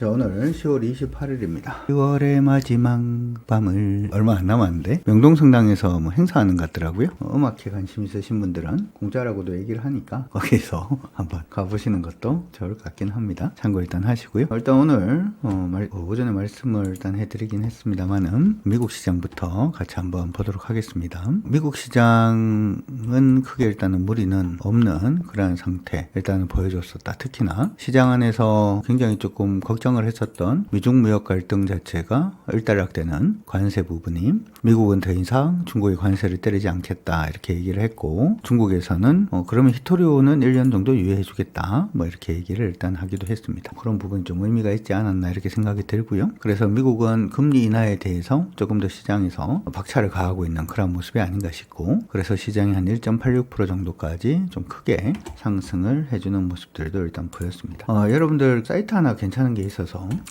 자, 오늘 10월 28일입니다. 10월의 마지막 밤을 얼마 안 남았는데 명동성당에서 뭐 행사하는 것 같더라고요. 음악에 관심 있으신 분들은 공짜라고도 얘기를 하니까 거기서 한번 가보시는 것도 좋을 것 같긴 합니다. 참고 일단 하시고요. 일단 오늘 오전에 말씀을 일단 해드리긴 했습니다만은 미국 시장부터 같이 한번 보도록 하겠습니다. 미국 시장은 크게 일단은 무리는 없는 그러한 상태 일단은 보여줬었다. 특히나 시장 안에서 굉장히 조금 걱정을 했었던 미중 무역 갈등 자체가 일단락되는 관세 부분이 미국은 더 이상 중국의 관세를 때리지 않겠다 이렇게 얘기를 했고 중국에서는 그러면 히토리오는 1년 정도 유예해 주겠다 뭐 이렇게 얘기를 일단 하기도 했습니다. 그런 부분이 좀 의미가 있지 않았나 이렇게 생각이 들고요. 그래서 미국은 금리 인하에 대해서 조금 더 시장에서 박차를 가하고 있는 그런 모습이 아닌가 싶고 그래서 시장이 한 1.86% 정도까지 좀 크게 상승을 해주는 모습들도 일단 보였습니다. 여러분들 사이트 하나 괜찮은 게 있어서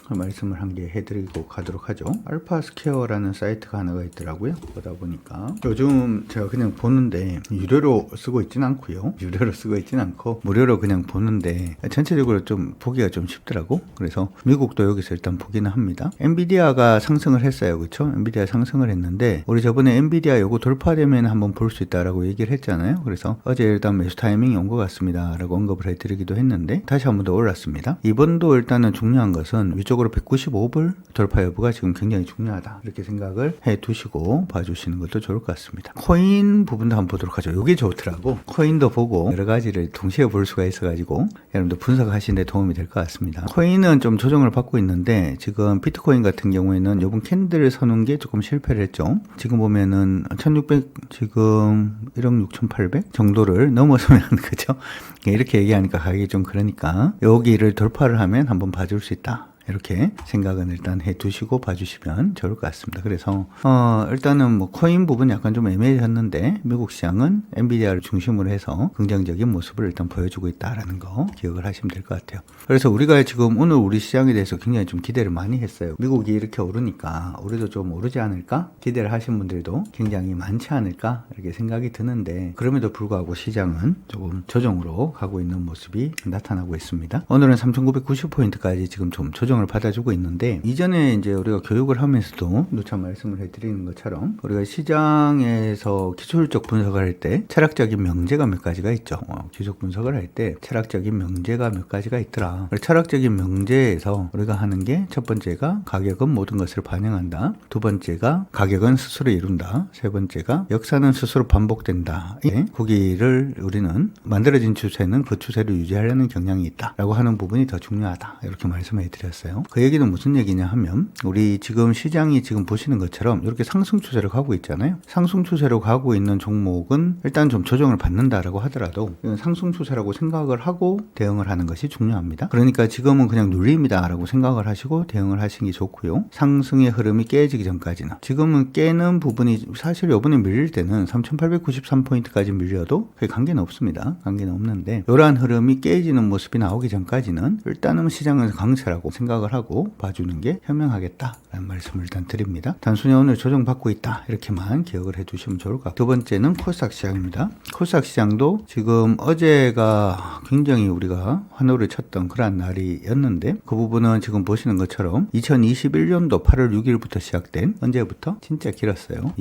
말씀을 한 개 해드리고 가도록 하죠. 알파스퀘어라는 사이트가 하나가 있더라고요. 보다 보니까 요즘 제가 그냥 보는데 유료로 쓰고 있진 않고요. 유료로 쓰고 있진 않고 무료로 그냥 보는데 전체적으로 좀 보기가 좀 쉽더라고. 그래서 미국도 여기서 일단 보기는 합니다. 엔비디아가 상승을 했어요. 그렇죠? 엔비디아 상승을 했는데 우리 저번에 엔비디아 요거 돌파되면 한번 볼 수 있다라고 얘기를 했잖아요. 그래서 어제 일단 매수 타이밍이 온 것 같습니다. 라고 언급을 해드리기도 했는데 다시 한번 더 올랐습니다. 이번도 일단은 중요한 것은 위쪽으로 195불 돌파 여부가 지금 굉장히 중요하다. 이렇게 생각을 해 두시고 봐주시는 것도 좋을 것 같습니다. 코인 부분도 한번 보도록 하죠. 이게 좋더라고. 코인도 보고 여러 가지를 동시에 볼 수가 있어가지고 여러분들 분석하시는 데 도움이 될 것 같습니다. 코인은 좀 조정을 받고 있는데 지금 비트코인 같은 경우에는 요번 캔들을 서는 게 조금 실패를 했죠. 지금 보면은 1600 지금 1억 6800 정도를 넘어서면 그죠? 이렇게 얘기하니까 가격이 좀 그러니까 여기를 돌파를 하면 한번 봐줄 수 있다. 이렇게 생각은 일단 해 두시고 봐주시면 좋을 것 같습니다. 그래서 일단은 뭐 코인 부분 약간 좀 애매했는데 미국 시장은 엔비디아를 중심으로 해서 긍정적인 모습을 일단 보여주고 있다라는 거 기억을 하시면 될 것 같아요. 그래서 우리가 지금 오늘 우리 시장에 대해서 굉장히 좀 기대를 많이 했어요. 미국이 이렇게 오르니까 우리도 좀 오르지 않을까 기대를 하신 분들도 굉장히 많지 않을까 이렇게 생각이 드는데 그럼에도 불구하고 시장은 조금 조정으로 가고 있는 모습이 나타나고 있습니다. 오늘은 3990포인트까지 지금 좀 조정을 받아주고 있는데 이전에 이제 우리가 교육을 하면서도 누차 말씀을 해드리는 것처럼 우리가 시장에서 기술적 분석을 할 때 철학적인 명제가 몇 가지가 있죠. 기술 분석을 할 때 철학적인 명제가 몇 가지가 있더라. 철학적인 명제에서 우리가 하는 게 첫 번째가 가격은 모든 것을 반영한다. 두 번째가 가격은 스스로 이룬다. 세 번째가 역사는 스스로 반복된다. 거기를 우리는 만들어진 추세는 그 추세를 유지하려는 경향이 있다. 라고 하는 부분이 더 중요하다. 이렇게 말씀을 해드렸어요. 그 얘기는 무슨 얘기냐 하면 우리 지금 시장이 지금 보시는 것처럼 이렇게 상승 추세로 가고 있잖아요. 상승 추세로 가고 있는 종목은 일단 좀 조정을 받는다라고 하더라도 이건 상승 추세라고 생각을 하고 대응을 하는 것이 중요합니다. 그러니까 지금은 그냥 눌림이다라고 생각을 하시고 대응을 하시는 게 좋고요. 상승의 흐름이 깨지기 전까지는 지금은 깨는 부분이 사실 이번에 밀릴 때는 3893포인트까지 밀려도 그게 관계는 없습니다. 관계는 없는데 이러한 흐름이 깨지는 모습이 나오기 전까지는 일단은 시장은 강세라고 생각을 하고 봐주는 게 현명하겠다라는 말씀을 일단 드립니다. 단순히 오늘 조정받고 있다 이렇게만 기억을 해두시면 좋을 것 같아요. 두 번째는 코스닥 시장입니다. 코스닥 시장도 지금 어제가 굉장히 우리가 환호를 쳤던 그런 날이었는데 그 부분은 지금 보시는 것처럼 2021년도 8월 6일부터 시작된 언제부터? 진짜 길었어요.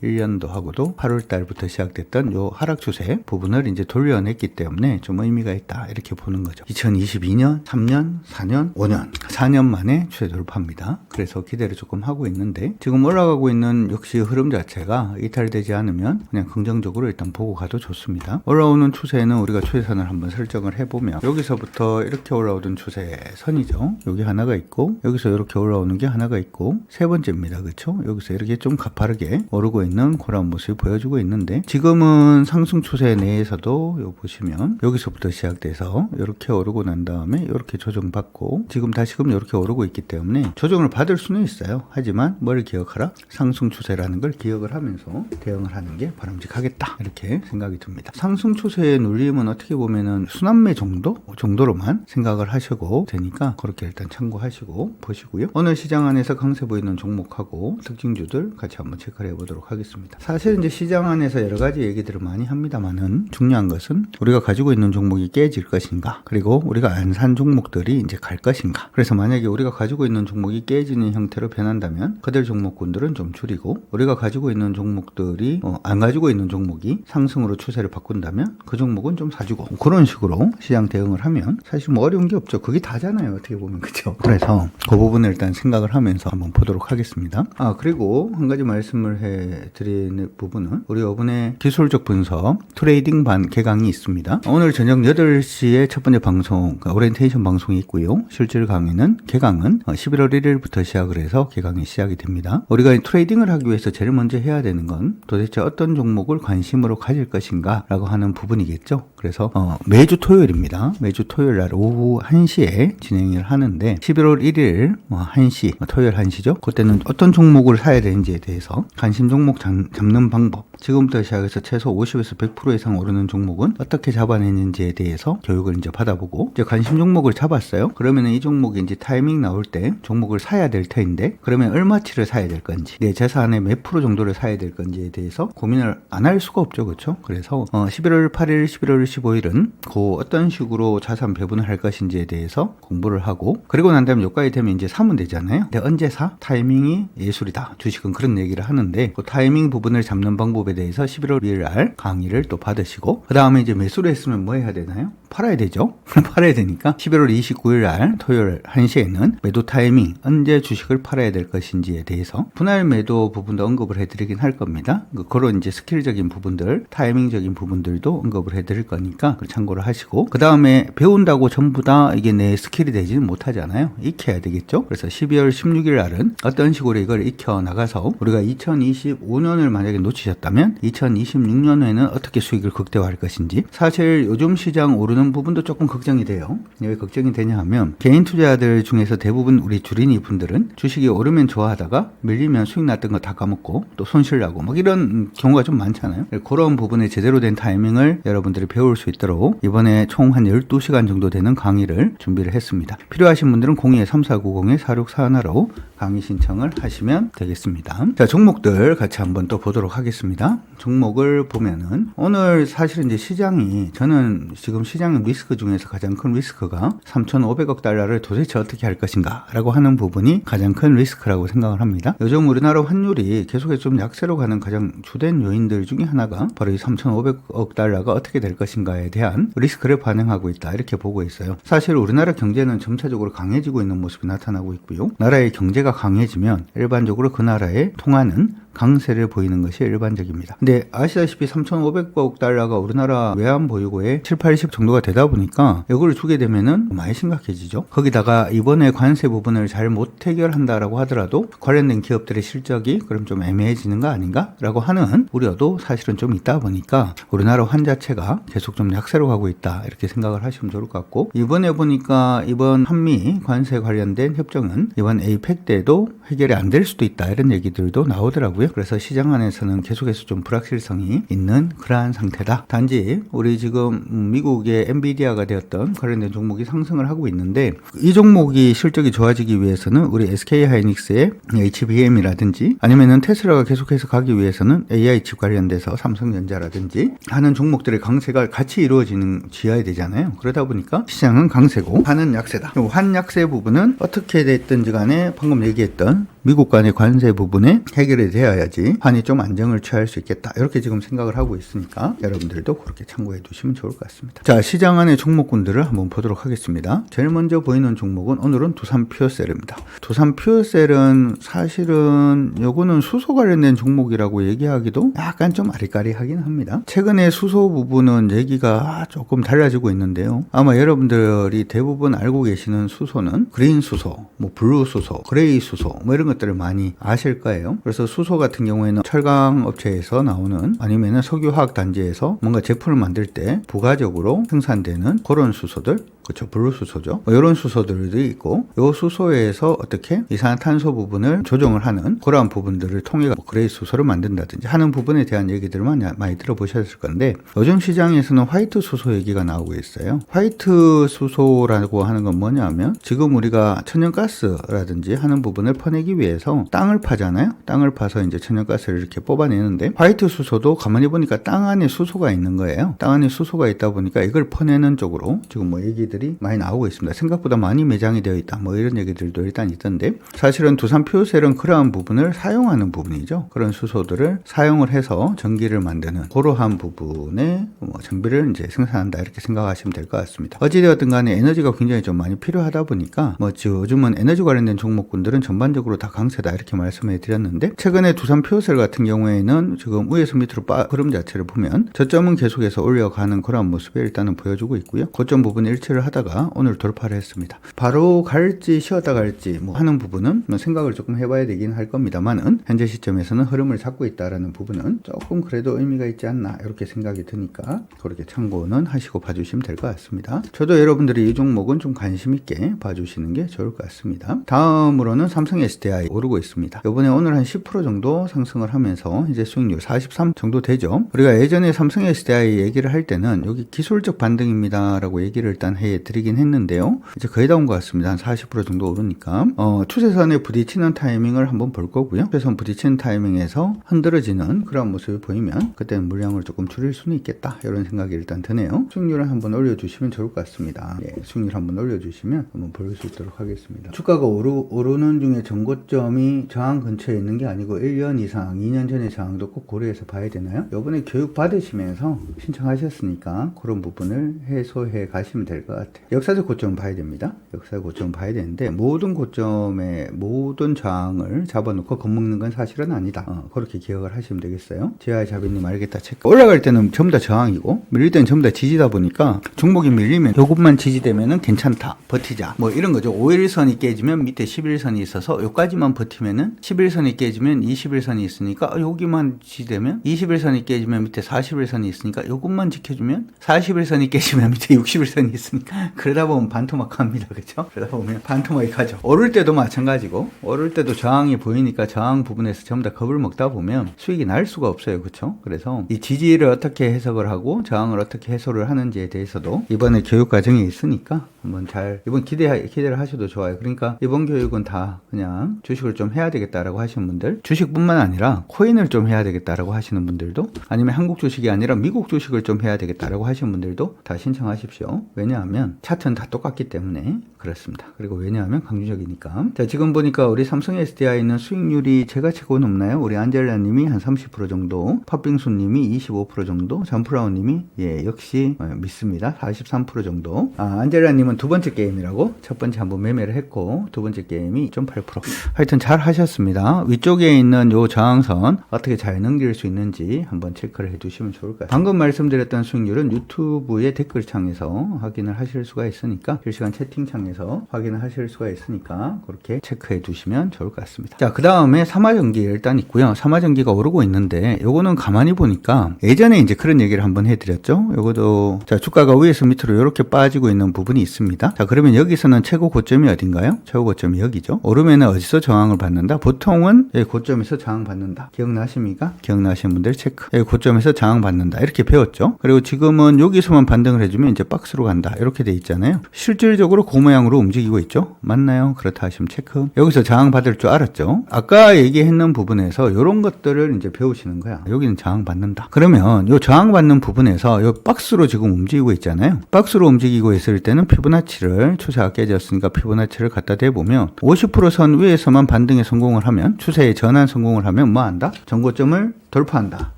1년도 하고도 8월 달부터 시작됐던 요 하락 추세 부분을 이제 돌려냈기 때문에 좀 의미가 있다 이렇게 보는 거죠. 2022년, 3년, 4년, 5년, 4년 만에 추세 돌파입니다. 그래서 기대를 조금 하고 있는데 지금 올라가고 있는 역시 흐름 자체가 이탈되지 않으면 그냥 긍정적으로 일단 보고 가도 좋습니다. 올라오는 추세는 우리가 추세선을 한번 설정을 해보면 여기서부터 이렇게 올라오던 추세선이죠. 여기 하나가 있고 여기서 이렇게 올라오는 게 하나가 있고 세 번째입니다. 그렇죠? 여기서 이렇게 좀 가파르게 오르고 있는 그런 모습을 보여주고 있는데 지금은 상승 추세 내에서도 요 보시면 여기서부터 시작돼서 이렇게 오르고 난 다음에 이렇게 조정받고 지금 다시금 이렇게 오르고 있기 때문에 조정을 받을 수는 있어요. 하지만 뭘 기억하라? 상승 추세라는 걸 기억을 하면서 대응을 하는 게 바람직하겠다 이렇게 생각이 듭니다. 상승 추세의 눌림은 어떻게 보면은 순환매 정도로만 생각을 하시고 되니까 그렇게 일단 참고하시고 보시고요. 오늘 시장 안에서 강세 보이는 종목하고 특징주들 같이 한번 체크를 해보도록 하겠습니다. 하겠습니다. 사실 이제 시장 안에서 여러 가지 얘기들을 많이 합니다만은 중요한 것은 우리가 가지고 있는 종목이 깨질 것인가, 그리고 우리가 안 산 종목들이 이제 갈 것인가. 그래서 만약에 우리가 가지고 있는 종목이 깨지는 형태로 변한다면 그들 종목군들은 좀 줄이고, 우리가 가지고 있는 종목들이 안 가지고 있는 종목이 상승으로 추세를 바꾼다면 그 종목은 좀 사주고, 그런 식으로 시장 대응을 하면 사실 뭐 어려운 게 없죠. 그게 다잖아요, 어떻게 보면. 그렇죠? 그래서 그 부분을 일단 생각을 하면서 한번 보도록 하겠습니다. 그리고 한 가지 말씀을 해드리는 부분은 우리 이번에 기술적 분석 트레이딩 반 개강이 있습니다. 오늘 저녁 8시에 첫 번째 방송, 오리엔테이션 방송이 있고요. 실질 강의는 개강은 11월 1일부터 시작을 해서 개강이 시작이 됩니다. 우리가 트레이딩을 하기 위해서 제일 먼저 해야 되는 건 도대체 어떤 종목을 관심으로 가질 것인가 라고 하는 부분이겠죠. 그래서 매주 토요일입니다. 매주 토요일 날 오후 1시에 진행을 하는데 11월 1일 1시, 토요일 1시죠. 그때는 어떤 종목을 사야 되는지에 대해서 관심 종목 잡는 방법, 지금부터 시작해서 최소 50에서 100% 이상 오르는 종목은 어떻게 잡아내는지에 대해서 교육을 이제 받아보고, 이제 관심 종목을 잡았어요. 그러면 이 종목이 이제 타이밍 나올 때 종목을 사야 될 텐데, 그러면 얼마치를 사야 될 건지, 내 재산의 몇 프로 정도를 사야 될 건지에 대해서 고민을 안 할 수가 없죠. 그렇죠? 그래서 11월 8일, 11월 15일은 그 어떤 식으로 자산 배분을 할 것인지에 대해서 공부를 하고, 그리고 난 다음에 여기까지 되면 이제 사면 되잖아요. 근데 언제 사? 타이밍이 예술이다. 주식은 그런 얘기를 하는데, 그 타이밍 부분을 잡는 방법에 대해서 11월 2일 날 강의를 또 받으시고, 그 다음에 이제 매수를 했으면 뭐 해야 되나요? 팔아야 되죠. 팔아야 되니까 11월 29일 날 토요일 1시에는 매도 타이밍, 언제 주식을 팔아야 될 것인지에 대해서 분할 매도 부분도 언급을 해드리긴 할 겁니다. 그런 이제 스킬적인 부분들, 타이밍적인 부분들도 언급을 해드릴 거니까 참고를 하시고, 그 다음에 배운다고 전부 다 이게 내 스킬이 되지는 못하잖아요. 익혀야 되겠죠. 그래서 12월 16일 날은 어떤 식으로 이걸 익혀 나가서 우리가 2025년을 만약에 놓치셨다면 2026년에는 어떻게 수익을 극대화할 것인지. 사실 요즘 시장 오르는 부분도 조금 걱정이 돼요. 왜 걱정이 되냐 하면, 개인 투자자들 중에서 대부분 우리 주린이 분들은 주식이 오르면 좋아하다가 밀리면 수익 났던 거 다 까먹고 또 손실 나고 막 이런 경우가 좀 많잖아요. 그런 부분에 제대로 된 타이밍을 여러분들이 배울 수 있도록 이번에 총 한 12시간 정도 되는 강의를 준비를 했습니다. 필요하신 분들은 02-3490-4641로 강의 신청을 하시면 되겠습니다. 자, 종목들 같이 한번 또 보도록 하겠습니다. 종목을 보면은 오늘 사실 이제 시장이, 저는 지금 시장 리스크 중에서 가장 큰 리스크가 3,500억 달러를 도대체 어떻게 할 것인가 라고 하는 부분이 가장 큰 리스크라고 생각을 합니다. 요즘 우리나라 환율이 계속해서 좀 약세로 가는 가장 주된 요인들 중에 하나가 바로 이 3,500억 달러가 어떻게 될 것인가에 대한 리스크를 반영하고 있다, 이렇게 보고 있어요. 사실 우리나라 경제는 점차적으로 강해지고 있는 모습이 나타나고 있고요. 나라의 경제가 강해지면 일반적으로 그 나라의 통화는 강세를 보이는 것이 일반적입니다. 근데 아시다시피 3,500억 달러가 우리나라 외환 보유고의 7, 80 정도가 되다 보니까 이걸 주게 되면은 많이 심각해지죠. 거기다가 이번에 관세 부분을 잘 못 해결한다라고 하더라도 관련된 기업들의 실적이 그럼 좀 애매해지는 거 아닌가? 라고 하는 우려도 사실은 좀 있다 보니까 우리나라 환 자체가 계속 좀 약세로 가고 있다, 이렇게 생각을 하시면 좋을 것 같고, 이번에 보니까 이번 한미 관세 관련된 협정은 이번 APEC 때도 해결이 안 될 수도 있다, 이런 얘기들도 나오더라고요. 그래서 시장 안에서는 계속해서 좀 불확실성이 있는 그러한 상태다. 단지 우리 지금 미국의 엔비디아가 되었던 관련된 종목이 상승을 하고 있는데, 이 종목이 실적이 좋아지기 위해서는 우리 SK하이닉스의 HBM이라든지 아니면은 테슬라가 계속해서 가기 위해서는 AI 칩 관련돼서 삼성전자라든지 하는 종목들의 강세가 같이 이루어져야 되잖아요. 그러다 보니까 시장은 강세고 환은 약세다. 환 약세 부분은 어떻게 됐든지 간에 방금 얘기했던 미국 간의 관세 부분에 해결이 되어야지 환이 좀 안정을 취할 수 있겠다, 이렇게 지금 생각을 하고 있으니까 여러분들도 그렇게 참고해 두시면 좋을 것 같습니다. 자, 시장 안의 종목군들을 한번 보도록 하겠습니다. 제일 먼저 보이는 종목은 오늘은 두산퓨어셀입니다. 두산퓨어셀은 사실은 요거는 수소 관련된 종목이라고 얘기하기도 약간 좀 아리까리하긴 합니다. 최근에 수소 부분은 얘기가 조금 달라지고 있는데요. 아마 여러분들이 대부분 알고 계시는 수소는 그린 수소, 뭐 블루 수소, 그레이 수소, 뭐 이런 것들을 많이 아실 거예요. 그래서 수소 같은 경우에는 철강 업체에서 나오는, 아니면은 석유화학 단지에서 뭔가 제품을 만들 때 부가적으로 생산되는 그런 수소들, 그렇죠. 블루 수소죠. 이런 수소들도 있고, 이 수소에서 어떻게 이산화탄소 부분을 조정을 하는 그러한 부분들을 통해 그레이 수소를 만든다든지 하는 부분에 대한 얘기들을 많이 들어보셨을 건데, 요즘 시장에서는 화이트 수소 얘기가 나오고 있어요. 화이트 수소라고 하는 건 뭐냐면, 지금 우리가 천연가스라든지 하는 부분을 퍼내기 위해서 땅을 파잖아요. 땅을 파서 이제 천연가스를 이렇게 뽑아내는데, 화이트 수소도 가만히 보니까 땅 안에 수소가 있는 거예요. 땅 안에 수소가 있다 보니까 이걸 퍼내는 쪽으로 지금 뭐 얘기들이 많이 나오고 있습니다. 생각보다 많이 매장이 되어 있다. 뭐 이런 얘기들도 일단 있던데, 사실은 두산 퓨어셀은 그러한 부분을 사용하는 부분이죠. 그런 수소들을 사용을 해서 전기를 만드는 그러한 부분의 장비를 이제 생산한다, 이렇게 생각하시면 될 것 같습니다. 어찌되었든 간에 에너지가 굉장히 좀 많이 필요하다 보니까 요즘은 에너지 관련된 종목군들은 전반적으로 다 강세다, 이렇게 말씀해 드렸는데, 최근에 두산 퓨어셀 같은 경우에는 지금 위에서 밑으로 흐름 자체를 보면 저점은 계속해서 올려가는 그런 모습을 일단은 보여주고 있고요. 고점 부분 일치를 하다가 오늘 돌파를 했습니다. 바로 갈지 쉬었다 갈지 뭐 하는 부분은 생각을 조금 해봐야 되긴 할 겁니다만은, 현재 시점에서는 흐름을 잡고 있다라는 부분은 조금 그래도 의미가 있지 않나, 이렇게 생각이 드니까 그렇게 참고는 하시고 봐주시면 될 것 같습니다. 저도 여러분들이 이 종목은 좀 관심 있게 봐주시는 게 좋을 것 같습니다. 다음으로는 삼성 SDI 오르고 있습니다. 이번에 오늘 한 10% 정도 상승을 하면서 이제 수익률 43 정도 되죠. 우리가 예전에 삼성 SDI 얘기를 할 때는 여기 기술적 반등입니다 라고 얘기를 일단 해드리긴 했는데요. 이제 거의 다 온 것 같습니다. 한 40% 정도 오르니까 추세선에 부딪히는 타이밍을 한번 볼 거고요. 추세선 부딪히는 타이밍에서 흔들어지는 그런 모습이 보이면 그때는 물량을 조금 줄일 수는 있겠다, 이런 생각이 일단 드네요. 수익률을 한번 올려주시면 좋을 것 같습니다. 예, 수익률 한번 올려주시면 한번 볼 수 있도록 하겠습니다. 주가가 오르는 중에 전고점이 저항 근처에 있는 게 아니고 1년 이상, 2년 전의 저항도 꼭 고려해서 봐야 되나요? 이번에 교육 받으시면서 신청하셨으니까 그런 부분을 해소해 가시면 될 것 같아요. 역사적 고점 봐야 됩니다. 역사적 고점 봐야 되는데, 모든 고점에 모든 저항을 잡아놓고 겁먹는 건 사실은 아니다. 그렇게 기억을 하시면 되겠어요. 지하의 자비님 알겠다 체크. 올라갈 때는 전부 다 저항이고 밀릴 때는 전부 다 지지다 보니까, 종목이 밀리면 요것만 지지되면은 괜찮다, 버티자, 뭐 이런 거죠. 5일선이 깨지면 밑에 11선이 있어서 요까지만 버티면은, 11선이 깨지면 21선이 있으니까 여기만 지지되면, 21선이 깨지면 밑에 41선이 있으니까 요것만 지켜주면, 41선이 깨지면 밑에 61선이 있으니까, 그러다 보면 반토막 합니다. 그렇죠? 그러다 보면 반토막이 가죠. 오를 때도 마찬가지고, 오를 때도 저항이 보이니까 저항 부분에서 전부 다 겁을 먹다 보면 수익이 날 수가 없어요. 그렇죠? 그래서 이 지지를 어떻게 해석을 하고 저항을 어떻게 해소를 하는지에 대해서도 이번에 교육 과정이 있으니까 한번 이번 기대를 하셔도 좋아요. 그러니까 이번 교육은 다 그냥 주식을 좀 해야 되겠다라고 하시는 분들, 주식뿐만 아니라 코인을 좀 해야 되겠다라고 하시는 분들도, 아니면 한국 주식이 아니라 미국 주식을 좀 해야 되겠다라고 하시는 분들도 다 신청하십시오. 왜냐하면 차트는 다 똑같기 때문에 그렇습니다. 그리고 왜냐하면 강주적이니까. 자, 지금 보니까 우리 삼성 SDI는 수익률이 제가 최고 높나요? 우리 안젤라님이 한 30% 정도, 팥빙수님이 25% 정도, 잠프라운님이 역시 믿습니다. 43% 정도. 안젤라님은 두 번째 게임이라고 첫 번째 한번 매매를 했고, 두 번째 게임이 2.8%. 하여튼 잘 하셨습니다. 위쪽에 있는 요 저항선 어떻게 잘 넘길 수 있는지 한번 체크를 해두시면 좋을 것 같아요. 방금 말씀드렸던 수익률은 유튜브의 댓글창에서 확인을 하실 수가 있으니까, 실시간 채팅창에서 확인을 하실 수가 있으니까 그렇게 체크해 두시면 좋을 것 같습니다. 자, 그 다음에 삼화전기 일단 있고요. 삼화전기가 오르고 있는데, 요거는 가만히 보니까 예전에 이제 그런 얘기를 한번 해드렸죠. 요것도 자, 주가가 위에서 밑으로 이렇게 빠지고 있는 부분이 있습니다. 자, 그러면 여기서는 최고 고점이 어딘가요? 최고 고점이 여기죠. 오르면 어디서 저항을 받는다? 보통은 여기 고점에서 저항 받는다. 기억나십니까? 기억나시는 분들 체크. 여기 고점에서 저항 받는다, 이렇게 배웠죠. 그리고 지금은 여기서만 반등을 해주면 이제 박스로 간다, 이렇게 돼 있잖아요. 실질적으로 그 모양으로 움직이고 있죠. 맞나요? 그렇다 하시면 체크. 여기서 저항 받을 줄 알았죠. 아까 얘기했는 부분에서 이런 것들을 이제 배우시는 거야. 여기는 저항 받는다. 그러면 이 저항 받는 부분에서 이 박스로 지금 움직이고 있잖아요. 박스로 움직이고 있을 때는 피보나치를, 추세가 깨졌으니까 피보나치를 갖다 대보면 50% 선 위에서만 반등에 성공을 하면, 추세의 전환 성공을 하면 뭐 한다? 전고점을 돌파한다.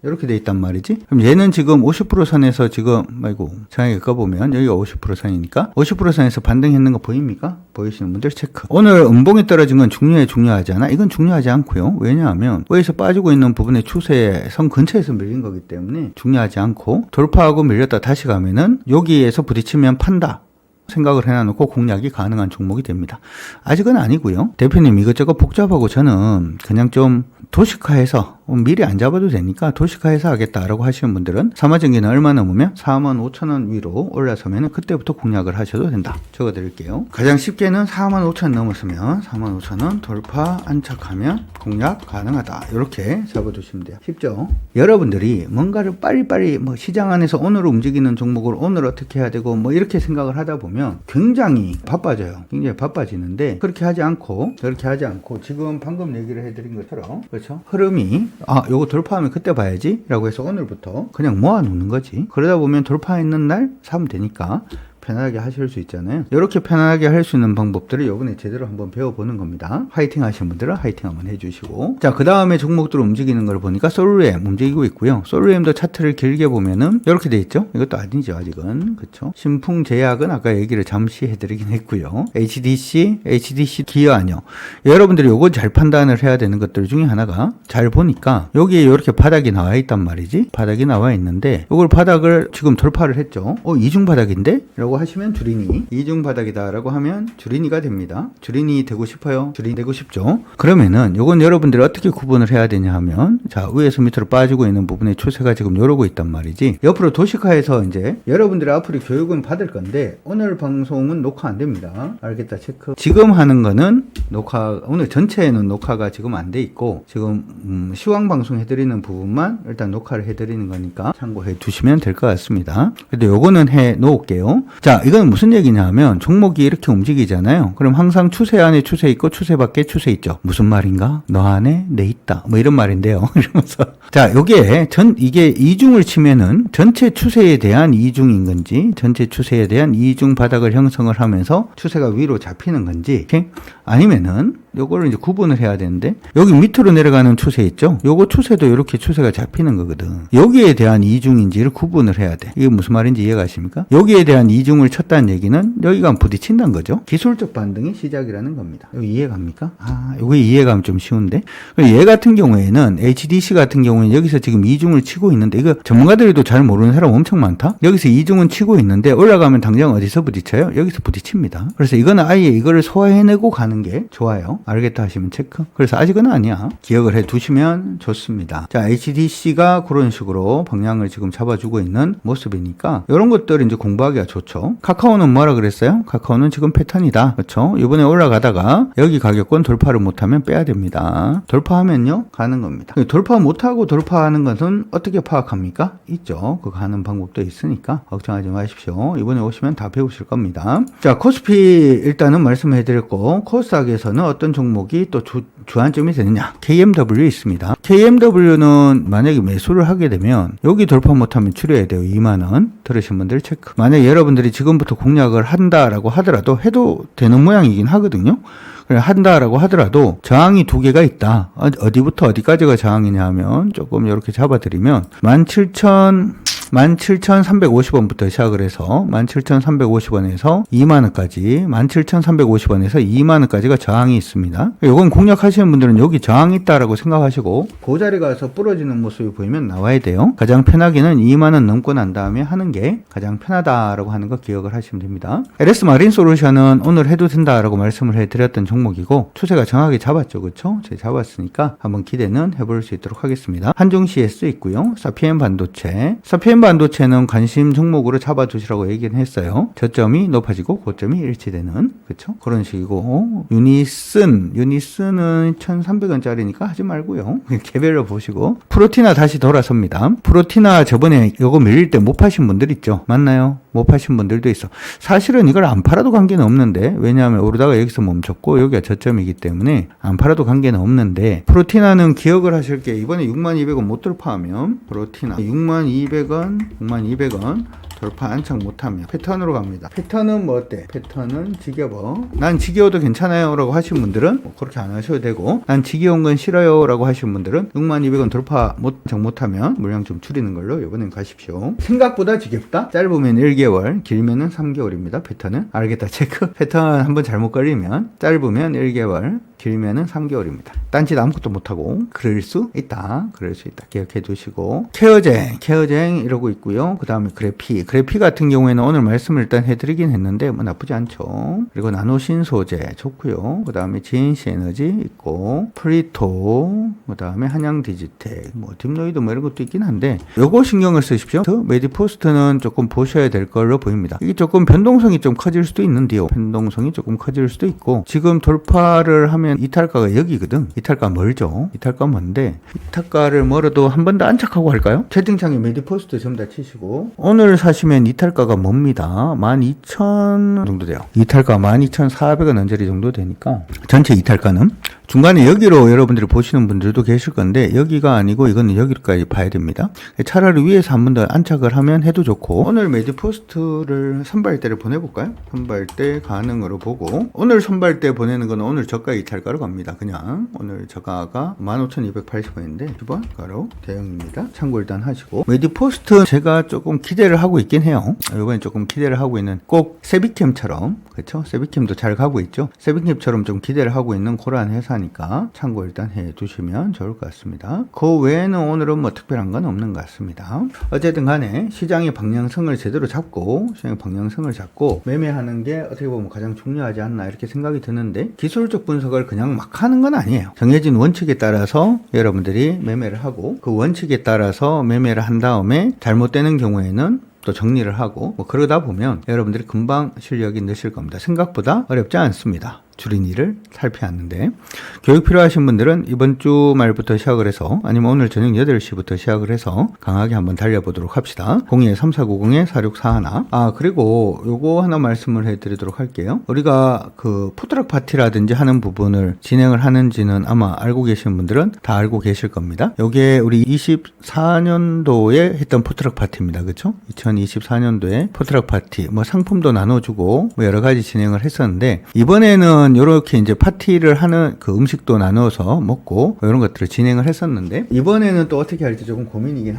이렇게 돼 있단 말이지. 그럼 얘는 지금 50% 선에서 지금 정확히 꺼보면 여기가 50% 선이니까 50% 선에서 반등했는 거 보입니까? 보이시는 분들 체크. 오늘 음봉이 떨어진 건 중요하지 않아? 이건 중요하지 않고요. 왜냐하면 위에서 빠지고 있는 부분의 추세 선 근처에서 밀린 거기 때문에 중요하지 않고, 돌파하고 밀렸다 다시 가면은 여기에서 부딪히면 판다 생각을 해놔놓고 공략이 가능한 종목이 됩니다. 아직은 아니고요. 대표님 이것저것 복잡하고 저는 그냥 좀 도식화해서 미리 안 잡아도 되니까 도시가에서 하겠다라고 하시는 분들은 사마증기는 얼마 넘으면 45,000원 위로 올라서면 그때부터 공략을 하셔도 된다. 적어 드릴게요. 가장 쉽게는 45,000원 넘었으면 45,000원 돌파 안착하면 공략 가능하다. 이렇게 잡아두시면 돼요. 쉽죠? 여러분들이 뭔가를 빨리빨리 뭐 시장 안에서 오늘 움직이는 종목을 오늘 어떻게 해야 되고 뭐 이렇게 생각을 하다 보면 굉장히 바빠져요. 굉장히 바빠지는데 그렇게 하지 않고 지금 방금 얘기를 해드린 것처럼 그렇죠? 흐름이 요거 돌파하면 그때 봐야지 라고 해서 오늘부터 그냥 모아놓는 거지. 그러다 보면 돌파했는 날 사면 되니까 편하게 하실 수 있잖아요. 이렇게 편하게 할 수 있는 방법들을 이번에 제대로 한번 배워보는 겁니다. 화이팅 하시는 분들은 화이팅 한번 해주시고, 자, 그 다음에 종목들 움직이는 걸 보니까 솔루엠 움직이고 있고요. 솔루엠도 차트를 길게 보면은 이렇게 돼 있죠. 이것도 아니죠, 아직은. 그쵸? 신풍제약은 아까 얘기를 잠시 해드리긴 했고요. HDC 기어 아니요. 여러분들이 요거 잘 판단을 해야 되는 것들 중에 하나가, 잘 보니까 여기에 이렇게 바닥이 나와 있단 말이지. 바닥이 나와 있는데 이걸 바닥을 지금 돌파를 했죠. 이중 바닥인데? 라고 하시면 주린이, 이중 바닥이다 라고 하면 주린이가 됩니다. 주린이 되고 싶어요? 주린이 되고 싶죠? 그러면은 요건 여러분들이 어떻게 구분을 해야 되냐 하면, 자, 위에서 밑으로 빠지고 있는 부분의 추세가 지금 요러고 있단 말이지. 옆으로 도시카에서 이제 여러분들이 앞으로 교육은 받을 건데 오늘 방송은 녹화 안 됩니다. 알겠다, 체크. 지금 하는 거는 오늘 전체에는 녹화가 지금 안 돼 있고, 지금 시황 방송 해드리는 부분만 일단 녹화를 해드리는 거니까 참고해 두시면 될 것 같습니다. 근데 요거는 해 놓을게요. 자, 이건 무슨 얘기냐 하면, 종목이 이렇게 움직이잖아요. 그럼 항상 추세 안에 추세 있고 추세 밖에 추세 있죠. 무슨 말인가? 너 안에 내 있다. 뭐 이런 말인데요. 이러면서. 자, 이게 이중을 치면은 전체 추세에 대한 이중인 건지, 전체 추세에 대한 이중 바닥을 형성을 하면서 추세가 위로 잡히는 건지, 오케이? 아니면은 요거를 이제 구분을 해야 되는데, 여기 밑으로 내려가는 추세 있죠? 요거 추세도 이렇게 추세가 잡히는 거거든. 여기에 대한 이중인지를 구분을 해야 돼. 이게 무슨 말인지 이해가 가십니까? 여기에 대한 이중을 쳤다는 얘기는 여기가 부딪힌다는 거죠. 기술적 반등의 시작이라는 겁니다. 이거 이해갑니까? 이거 이해가면 좀 쉬운데? 얘 같은 경우에는, HDC 같은 경우에는 여기서 지금 이중을 치고 있는데, 이거 전문가들도 잘 모르는 사람 엄청 많다? 여기서 이중은 치고 있는데 올라가면 당장 어디서 부딪혀요? 여기서 부딪힙니다. 그래서 이거는 아예 이거를 소화해내고 가는 게 좋아요. 알겠다 하시면 체크. 그래서 아직은 아니야. 기억을 해 두시면 좋습니다. 자, HDC가 그런 식으로 방향을 지금 잡아주고 있는 모습이니까 이런 것들 이제 공부하기가 좋죠. 카카오는 뭐라 그랬어요? 카카오는 지금 패턴이다. 그렇죠? 이번에 올라가다가 여기 가격권 돌파를 못하면 빼야 됩니다. 돌파하면요, 가는 겁니다. 돌파 못하고 돌파하는 것은 어떻게 파악합니까? 있죠. 그거 하는 방법도 있으니까 걱정하지 마십시오. 이번에 오시면 다 배우실 겁니다. 자, 코스피 일단은 말씀해 드렸고, 코스닥에서는 어떤 종목이 또 주안점이 되느냐? KMW 있습니다. KMW는 만약에 매수를 하게 되면 여기 돌파 못하면 줄여야 돼요. 2만원. 들으신 분들 체크. 만약에 여러분들이 지금부터 공략을 한다라고 하더라도 해도 되는 모양이긴 하거든요. 한다라고 하더라도 저항이 두 개가 있다. 어디부터 어디까지가 저항이냐 하면 조금 이렇게 잡아드리면 17,350원부터 시작을 해서 17,350원에서 2만원까지, 17,350원에서 2만원까지가 저항이 있습니다. 이건 공략하시는 분들은 여기 저항이 있다라고 생각하시고 그 자리 가서 부러지는 모습이 보이면 나와야 돼요. 가장 편하게는 2만원 넘고 난 다음에 하는 게 가장 편하다라고 하는 거 기억을 하시면 됩니다. LS 마린 솔루션은 오늘 해도 된다라고 말씀을 해드렸던 종목이고, 추세가 정확하게 잡았죠. 그렇죠? 제가 잡았으니까 한번 기대는 해볼 수 있도록 하겠습니다. 한중 CS 있고요. 사피엔 반도체는 관심 종목으로 잡아두시라고 얘기는 했어요. 저점이 높아지고 고점이 일치되는, 그쵸? 그런 식이고, 유니슨은 1,300원짜리니까 하지 말고요. 개별로 보시고, 프로티나 다시 돌아섭니다. 프로티나 저번에 이거 밀릴 때 못 파신 분들 있죠? 맞나요? 못 파신 분들도 있어. 사실은 이걸 안 팔아도 관계는 없는데, 왜냐하면 오르다가 여기서 멈췄고 여기가 저점이기 때문에 안 팔아도 관계는 없는데, 프로티나는 기억을 하실 게, 이번에 6200원 못 돌파하면 프로티나 62,000원 돌파 안착 못하면 패턴으로 갑니다. 패턴은 뭐 어때? 패턴은 지겨워. 난 지겨워도 괜찮아요 라고 하신 분들은 그렇게 안 하셔도 되고, 난 지겨운 건 싫어요 라고 하신 분들은 62,000원 돌파 안착 못하면 물량 좀 줄이는 걸로 이번엔 가십시오. 생각보다 지겹다? 짧으면 1개월, 길면은 3개월입니다. 패턴은. 알겠다 체크. 패턴 한번 잘못 걸리면 짧으면 1개월, 길면은 3개월입니다. 딴짓 아무것도 못하고 그럴 수 있다. 기억해 두시고 케어쟁 이러고 있고요. 그 다음에 그래피 같은 경우에는 오늘 말씀을 일단 해드리긴 했는데 뭐 나쁘지 않죠. 그리고 나노신 소재 좋고요. 그 다음에 GNC 에너지 있고 프리토, 그 다음에 한양 디지텍, 뭐 딥노이드 뭐 이런 것도 있긴 한데 요거 신경을 쓰십시오. 메디포스트는 조금 보셔야 될 걸로 보입니다. 이게 조금 변동성이 좀 커질 수도 있는데요. 변동성이 조금 커질 수도 있고 지금 돌파를 하면 이탈가가 여기거든. 이탈가 멀죠. 이탈가 먼데 이탈가를 멀어도 한 번 더 안착하고 할까요? 채팅창에 메디포스트 전부 다 치시고 오늘 사시면 이탈가가 뭡니다. 12,000 정도 돼요. 이탈가 12,400원 언저리 정도 되니까 전체 이탈가는 중간에 여기로 여러분들이 보시는 분들도 계실 건데 여기가 아니고 이거는 여기까지 봐야 됩니다. 차라리 위에서 한 번 더 안착을 하면 해도 좋고 오늘 메디포스트를 선발대를 보내볼까요? 선발대 가능으로 보고 오늘 선발대 보내는 건 오늘 저가 이탈가로 갑니다. 그냥 오늘 저가가 15,280원인데 10원 가로 대형입니다. 참고 일단 하시고 메디포스트 제가 조금 기대를 하고 있긴 해요. 이번에 조금 기대를 하고 있는 꼭 세비캠처럼 그렇죠? 세비캠도 잘 가고 있죠. 세비캠처럼 좀 기대를 하고 있는 그러한 회사니까 참고 일단 해 두시면 좋을 것 같습니다. 그 외에는 오늘은 뭐 특별한 건 없는 것 같습니다. 어쨌든 간에 시장의 방향성을 제대로 잡고 매매하는 게 어떻게 보면 가장 중요하지 않나 이렇게 생각이 드는데 기술적 분석을 그냥 막 하는 건 아니에요. 정해진 원칙에 따라서 여러분들이 매매를 하고 그 원칙에 따라서 매매를 한 다음에 잘못되는 경우에는 또 정리를 하고 뭐 그러다 보면 여러분들이 금방 실력이 느실 겁니다. 생각보다 어렵지 않습니다. 줄인 일을 살펴왔는데 교육 필요하신 분들은 이번 주 말부터 시작을 해서 아니면 오늘 저녁 8시부터 시작을 해서 강하게 한번 달려보도록 합시다. 02-3490-4641 그리고 요거 하나 말씀을 해드리도록 할게요. 우리가 그 푸드트럭 파티라든지 하는 부분을 진행을 하는지는 아마 알고 계신 분들은 다 알고 계실 겁니다. 요게 우리 24년도에 했던 푸드트럭 파티입니다. 그쵸? 2024년도에 푸드트럭 파티 뭐 상품도 나눠주고 뭐 여러 가지 진행을 했었는데 이번에는 이렇게 이제 파티를 하는 그 음식도 나눠서 먹고 이런 것들을 진행을 했었는데 이번에는 또 어떻게 할지 조금 고민이긴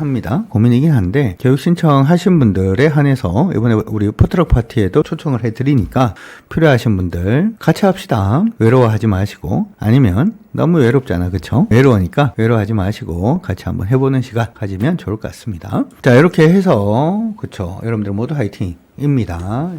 한데 교육 신청하신 분들에 한해서 이번에 우리 푸드트럭 파티에도 초청을 해드리니까 필요하신 분들 같이 합시다. 외로워하지 마시고 아니면 너무 외롭잖아. 그쵸? 외로우니까 외로워하지 마시고 같이 한번 해보는 시간 가지면 좋을 것 같습니다. 자 이렇게 해서 그쵸? 여러분들 모두 화이팅입니다.